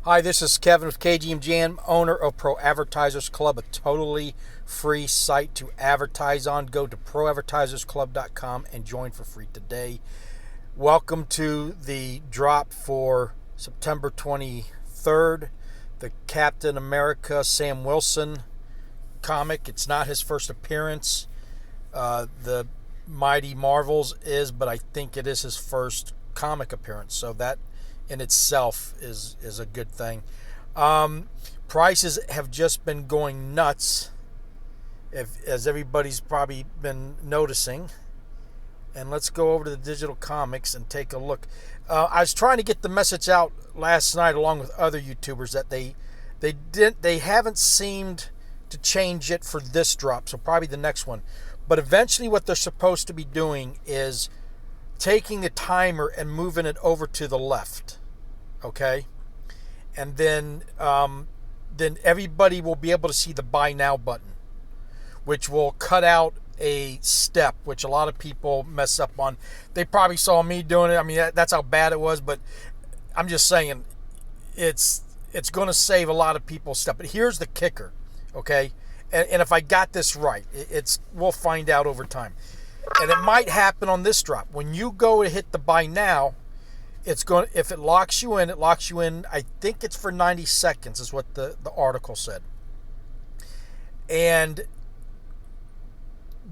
Hi, this is Kevin with KGMJAM, owner of Pro Advertisers Club, a totally free site to advertise on. Go to proadvertisersclub.com and join for free today. Welcome to the drop for September 23rd, the Captain America Sam Wilson comic. It's not his first appearance. The Mighty Marvels is, but I think it is his first comic appearance. So that in itself is a good thing. Prices have just been going nuts, as everybody's probably been noticing. And let's go over to the digital comics and take a look. I was trying to get the message out last night, along with other YouTubers, that they haven't seemed to change it for this drop, so probably the next one. But eventually, what they're supposed to be doing is taking the timer and moving it over to the left, okay? And then everybody will be able to see the buy now button, which will cut out a step, which a lot of people mess up on. They probably saw me doing it. I mean, that's how bad it was, but I'm just saying it's going to save a lot of people's step. But here's the kicker, okay? And if I got this right, we'll find out over time. And it might happen on this drop. When you go to hit the buy now, if it locks you in, it locks you in. I think it's for 90 seconds is what the article said. And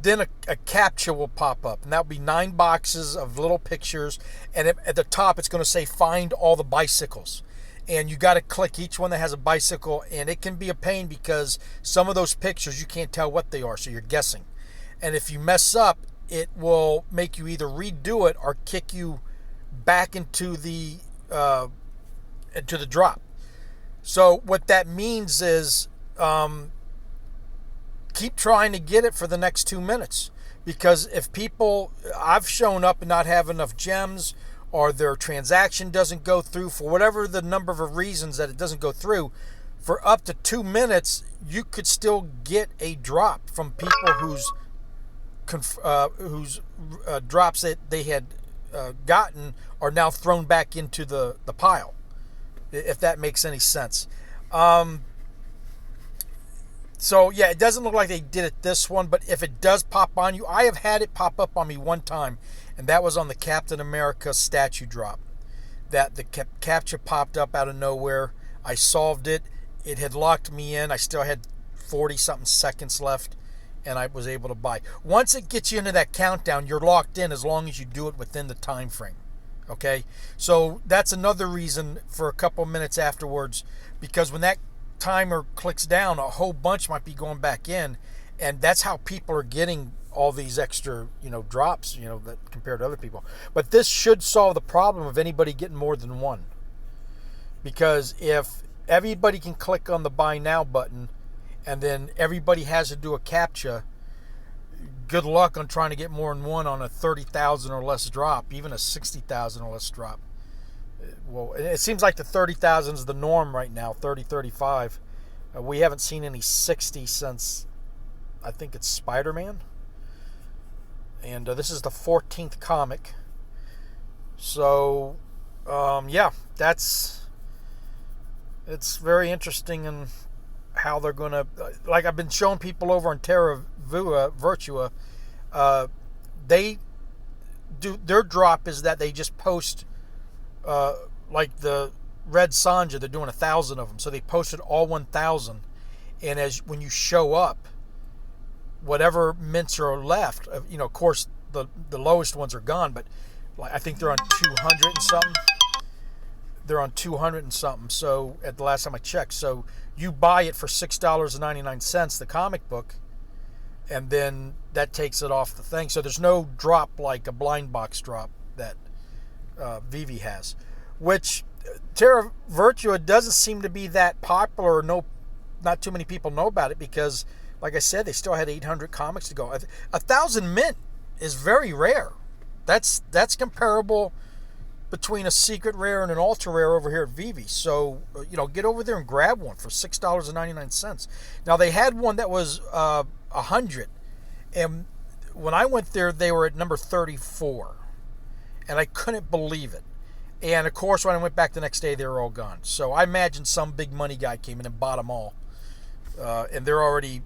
then a captcha will pop up, and that'll be 9 boxes of little pictures. And at the top, it's going to say find all the bicycles. And you got to click each one that has a bicycle, and it can be a pain because some of those pictures you can't tell what they are, so you're guessing. And if you mess up, it will make you either redo it or kick you back into the drop. So what that means is keep trying to get it for the next 2 minutes, because if I've shown up and not have enough gems, or their transaction doesn't go through for whatever the number of reasons that it doesn't go through, for up to 2 minutes, you could still get a drop from people whose drops that they had gotten are now thrown back into the pile, if that makes any sense. So yeah, it doesn't look like they did it this one, but if it does pop on you, I have had it pop up on me one time, and that was on the Captain America statue drop. That the captcha popped up out of nowhere. I solved it. It had locked me in. I still had 40-something seconds left, and I was able to buy. Once it gets you into that countdown, you're locked in as long as you do it within the time frame. Okay? So that's another reason for a couple minutes afterwards, because when that timer clicks down, a whole bunch might be going back in, and that's how people are getting all these extra, drops, that compared to other people. But this should solve the problem of anybody getting more than one. Because if everybody can click on the buy now button, and then everybody has to do a captcha, good luck on trying to get more than one on a 30,000 or less drop, even a 60,000 or less drop. Well, it seems like the 30,000 is the norm right now, 30, 35. We haven't seen any 60 since, I think it's Spider-Man. And this is the 14th comic. So, yeah, it's very interesting in how they're going to, like I've been showing people over on Terra Virtua, they do, their drop is that they just post, like the Red Sanja, they're doing 1,000 of them. So they posted all 1,000. And when you show up, whatever mints are left, of course, the lowest ones are gone, but I think they're on 200 and something. They're on 200 and something. So at the last time I checked, so you buy it for $6.99, the comic book, and then that takes it off the thing. So there's no drop like a blind box drop that VeVe has, which Terra Virtua doesn't seem to be that popular, or not too many people know about it, because like I said, they still had 800 comics to go. 1,000 mint is very rare. That's comparable between a secret rare and an ultra rare over here at VeVe. So, get over there and grab one for $6.99. Now, they had one that was 100. And when I went there, they were at number 34. And I couldn't believe it. And of course, when I went back the next day, they were all gone. So I imagine some big money guy came in and bought them all. And they're already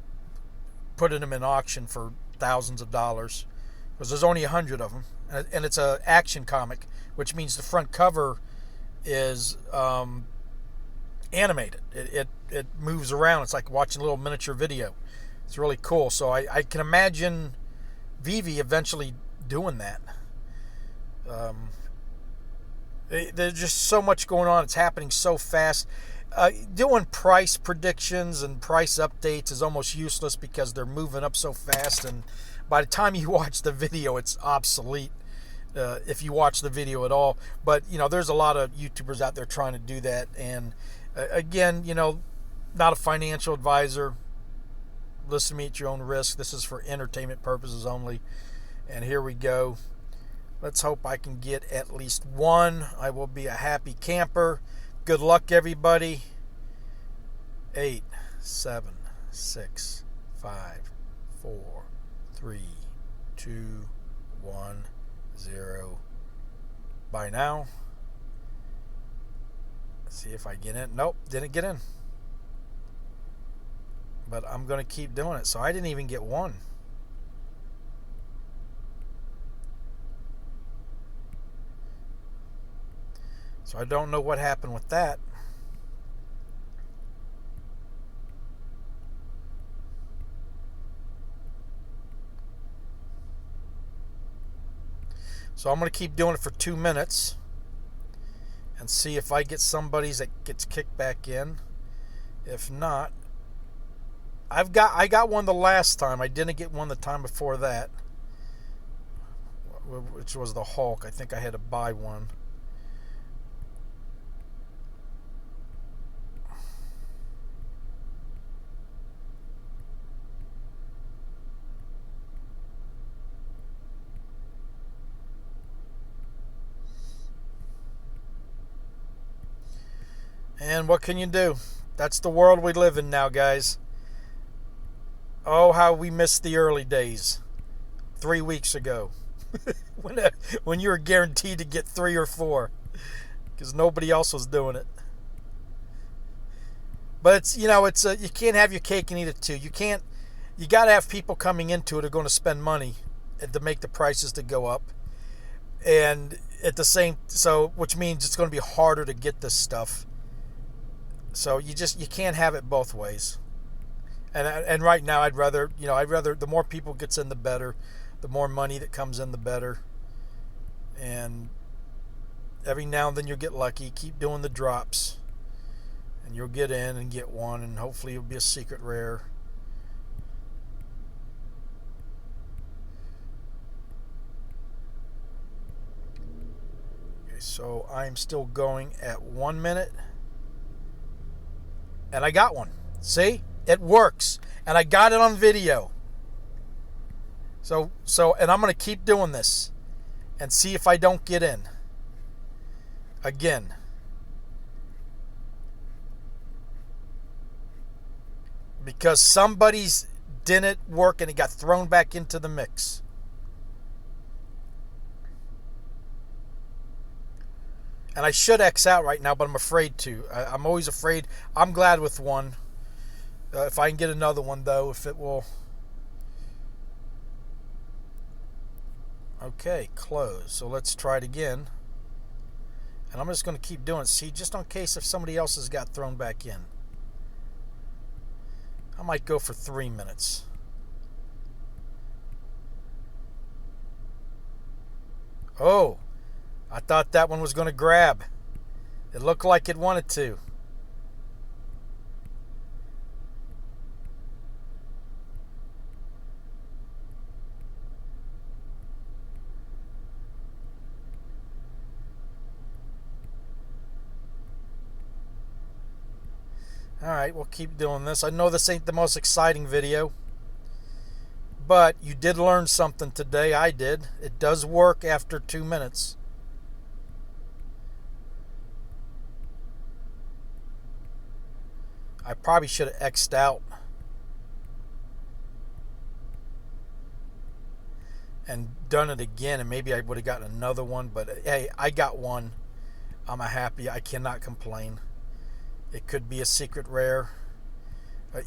putting them in auction for thousands of dollars, because there's only 100 of them. And it's an action comic, which means the front cover is animated. It moves around. It's like watching a little miniature video. It's really cool. So I can imagine VeVe eventually doing that. There's just so much going on. It's happening so fast. Doing price predictions and price updates is almost useless because they're moving up so fast, and by the time you watch the video, it's obsolete, if you watch the video at all. But there's a lot of YouTubers out there trying to do that, and again, not a financial advisor. Listen to me at your own risk. This is for entertainment purposes only. And here we go. Let's hope I can get at least one. I will be a happy camper. Good luck, everybody. 8, 7, 6, 5, 4, 3, 2, 1, 0. Bye now. Let's see if I get in. Nope, didn't get in. But I'm going to keep doing it. So I didn't even get one. So I don't know what happened with that. So I'm going to keep doing it for 2 minutes and see if I get somebody's that gets kicked back in. If not, I got one the last time. I didn't get one the time before that, which was the Hulk. I think I had to buy one. And what can you do? That's the world we live in now, guys. Oh, how we missed the early days 3 weeks ago when you were guaranteed to get 3 or 4 because nobody else was doing it. But it's you can't have your cake and eat it too. You got to have people coming into it who are going to spend money to make the prices to go up, and at the same, which means it's going to be harder to get this stuff. So you can't have it both ways. And right now I'd rather the more people gets in, the better. The more money that comes in, the better. And every now and then you'll get lucky. Keep doing the drops, and you'll get in and get one, and hopefully it'll be a secret rare. Okay, so I'm still going at 1 minute. And I got one. See? It works. And I got it on video. So and I'm going to keep doing this and see if I don't get in again. Because somebody's didn't work and it got thrown back into the mix. And I should X out right now, but I'm afraid to. I'm always afraid. I'm glad with one. If I can get another one, though, if it will. Okay, close. So let's try it again. And I'm just going to keep doing it. See, just in case if somebody else has got thrown back in. I might go for 3 minutes. Oh, I thought that one was going to grab. It looked like it wanted to. Alright, we'll keep doing this. I know this ain't the most exciting video, but you did learn something today. I did. It does work after 2 minutes. I probably should have X'd out and done it again, and maybe I would have gotten another one, but hey, I got one. I'm happy. I cannot complain. It could be a secret rare.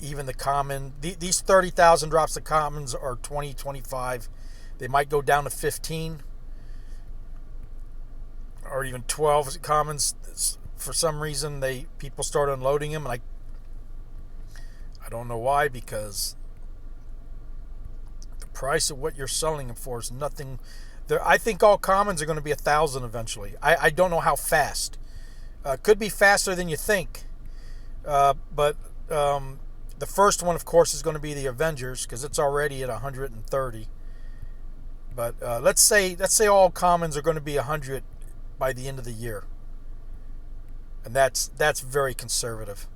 Even the common, these 30,000 drops of commons are 20, 25. They might go down to 15 or even 12 commons. For some reason, people start unloading them, and I don't know why, because the price of what you're selling them for is nothing. I think all commons are going to be 1,000 eventually. I don't know how fast. Could be faster than you think. But the first one, of course, is going to be the Avengers, because it's already at 130. But let's say all commons are going to be 100 by the end of the year, and that's very conservative.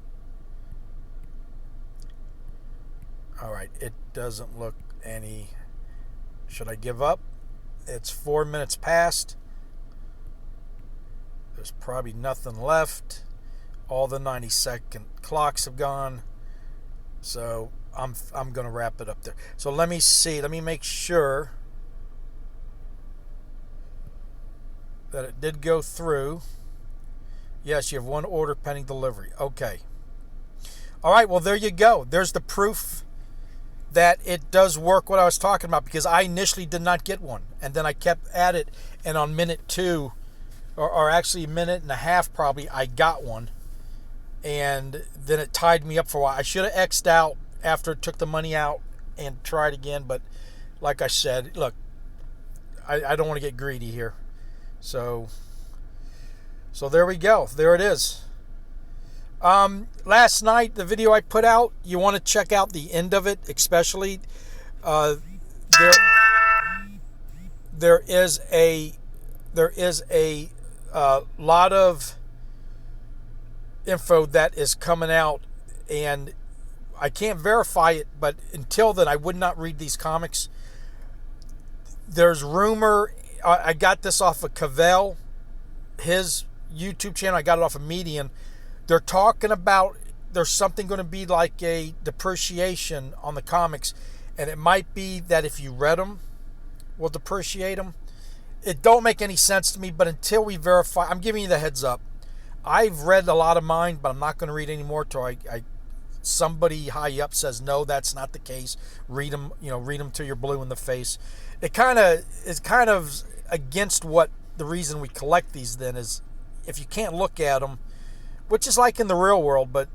All right, it doesn't look any. Should I give up? It's 4 minutes past. There's probably nothing left. All the 90-second clocks have gone. So I'm going to wrap it up there. So let me see. Let me make sure that it did go through. Yes, you have one order pending delivery. Okay. All right, well, there you go. There's the proof that it does work, what I was talking about, because I initially did not get one. And then I kept at it, and on minute 2, or actually a minute and a half probably, I got one. And then it tied me up for a while. I should have X'd out after it took the money out and tried again. But like I said, look, I don't want to get greedy here. So there we go. There it is. Last night, the video I put out, you want to check out the end of it, especially. There is a lot of info that is coming out, and I can't verify it, but until then I would not read these comics. There's rumor, I got this off of Cavell, his YouTube channel. I got it off of Median. They're talking about there's something going to be like a depreciation on the comics, and it might be that if you read them, we'll depreciate them. It don't make any sense to me, but until we verify, I'm giving you the heads up. I've read a lot of mine, but I'm not going to read any more till somebody high up says no, that's not the case. Read them, read them till you're blue in the face. It is kind of against what the reason we collect these. Then is if you can't look at them, which is like in the real world. But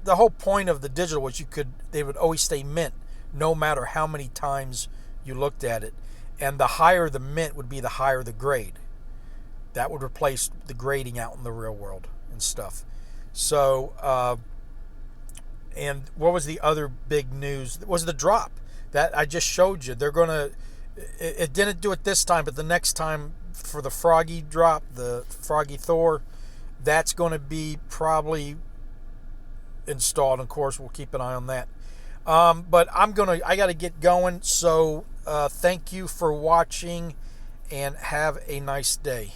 the whole point of the digital was they would always stay mint, no matter how many times you looked at it, and the higher the mint would be, the higher the grade. That would replace the grading out in the real world and stuff. So, and what was the other big news? It was the drop that I just showed you. They're going to, it didn't do it this time, but the next time for the Froggy drop, the Froggy Thor, that's going to be probably installed. Of course, we'll keep an eye on that. But I got to get going. So, thank you for watching, and have a nice day.